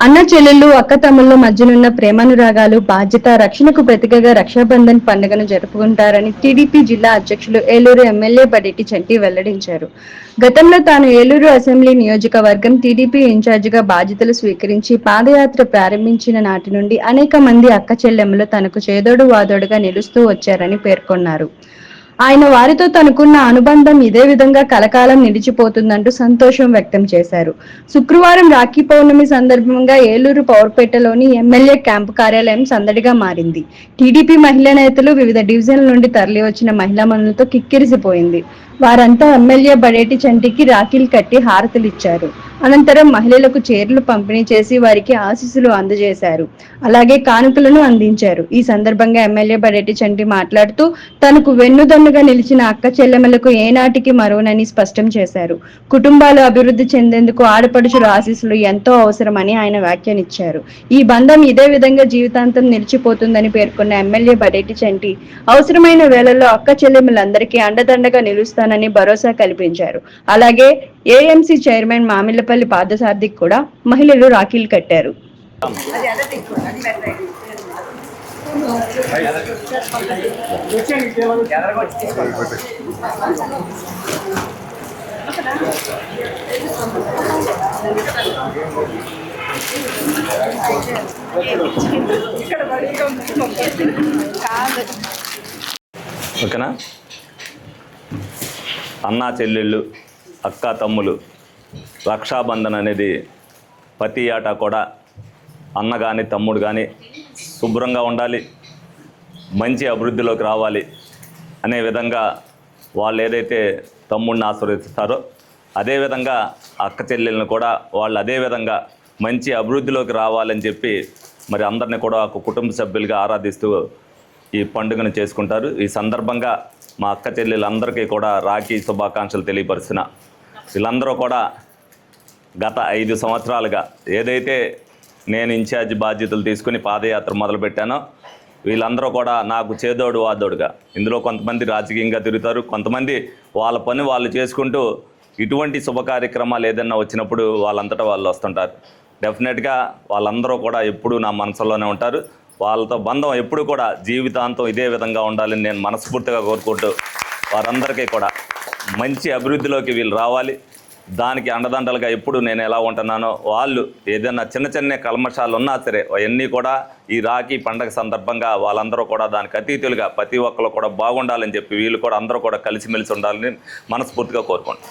అన్న చెల్లెళ్ళు అక్కతమ్ముళ్ళ మధ్యనున్న ప్రేమానురాగాలు బాధ్యత రక్షణకు ప్రతీకగా రక్షాబంధన్ పండుగను జరుపుకుంటారని టీడీపీ జిల్లా అధ్యక్షులు ఏలూరు ఎమ్మెల్యే బడేటి చంటి వెల్లడించారు. గతంలో తాను ఏలూరు అసెంబ్లీ నియోజకవర్గం టీడీపీ ఇన్ఛార్జిగా బాధ్యతలు స్వీకరించి పాదయాత్ర ప్రారంభించిన నాటి నుండి అనేక మంది అక్క చెల్లెమ్మలు తనకు చేదోడు వాదోడుగా నిలుస్తూ వచ్చారని పేర్కొన్నారు. ఆయన వారితో తనకున్న అనుబంధం ఇదే విధంగా కలకాలం నిలిచిపోతుందంటూ సంతోషం వ్యక్తం చేశారు. శుక్రవారం రాఖీ పౌర్ణమి సందర్భంగా ఏలూరు పవర్పేటలోని ఎమ్మెల్యే క్యాంపు కార్యాలయం సందడిగా మారింది. టీడీపీ మహిళా నేతలు వివిధ డివిజన్ల నుండి తరలివచ్చిన మహిళా మనులతో కిక్కిరిసిపోయింది. వారంతా ఎమ్మెల్యే బడేటి చంటికి రాఖీలు కట్టి హారతులిచ్చారు. అనంతరం మహిళలకు చీరలు పంపిణీ చేసి వారికి ఆశీస్సులు అందజేశారు. అలాగే కానుకలను అందించారు. ఈ సందర్భంగా ఎమ్మెల్యే బడేటి చంటి మాట్లాడుతూ తనకు వెన్నుదన్నుగా నిలిచిన అక్క చెల్లెమ్మలకు ఏనాటికి మరువనని స్పష్టం చేశారు. కుటుంబాలు అభివృద్ధి చెందేందుకు ఆడపడుచుల ఆశీస్సులు ఎంతో అవసరమని ఆయన వ్యాఖ్యానించారు. ఈ బంధం ఇదే విధంగా జీవితాంతం నిలిచిపోతుందని పేర్కొన్న ఎమ్మెల్యే బడేటి చంటి అవసరమైన వేళల్లో అక్క చెల్లెమ్మలందరికీ అండదండగా నిలుస్తానని భరోసా కల్పించారు. అలాగే ఏఎంసీ చైర్మన్ మామిళ్లపల్లి పార్థసారథికి కూడా మహిళలు రాఖీలు కట్టారు. ఓకేనా? అన్నా చెల్లెళ్ళు అక్క తమ్ములు రక్షాబంధన్ అనేది ప్రతి ఏటా కూడా అన్న కానీ తమ్ముడు కానీ శుభ్రంగా ఉండాలి, మంచి అభివృద్ధిలోకి రావాలి అనే విధంగా వాళ్ళు ఏదైతే తమ్ముడిని ఆశీర్వదిస్తారో అదేవిధంగా అక్క చెల్లెళ్ళను కూడా వాళ్ళు అదేవిధంగా మంచి అభివృద్ధిలోకి రావాలని చెప్పి మరి అందరినీ కూడా ఒక కుటుంబ సభ్యులుగా ఆరాధిస్తూ ఈ పండుగను చేసుకుంటారు. ఈ సందర్భంగా మా అక్క చెల్లెళ్ళందరికీ కూడా రాఖీ శుభాకాంక్షలు తెలియపరుస్తున్నా. వీళ్ళందరూ కూడా గత 5 సంవత్సరాలుగా ఏదైతే నేను ఇన్ఛార్జ్ బాధ్యతలు తీసుకుని పాదయాత్ర మొదలుపెట్టానో వీళ్ళందరూ కూడా నాకు చేదోడు వాదోడుగా, ఇందులో కొంతమంది రాజకీయంగా తిరుగుతారు, కొంతమంది వాళ్ళ పని వాళ్ళు చేసుకుంటూ ఇటువంటి శుభ కార్యక్రమాలు ఏదైనా వచ్చినప్పుడు వాళ్ళంతటా వాళ్ళు వస్తుంటారు. డెఫినెట్గా వాళ్ళందరూ కూడా ఎప్పుడూ నా మనసులోనే ఉంటారు. వాళ్ళతో బంధం ఎప్పుడు కూడా జీవితాంతం ఇదే విధంగా ఉండాలని నేను మనస్ఫూర్తిగా కోరుకుంటూ వారందరికీ కూడా మంచి అభివృద్ధిలోకి వీళ్ళు రావాలి. దానికి అండదండలుగా ఎప్పుడు నేను ఎలా ఉంటున్నానో వాళ్ళు ఏదైనా చిన్న చిన్న కల్మషాలు ఉన్నా సరే అవన్నీ కూడా ఈ రాఖీ పండగ సందర్భంగా వాళ్ళందరూ కూడా దానికి అతీతులుగా ప్రతి ఒక్కరు కూడా బాగుండాలని చెప్పి వీళ్ళు కూడా అందరూ కూడా కలిసిమెలిసి ఉండాలని మనస్ఫూర్తిగా కోరుకుంటాను.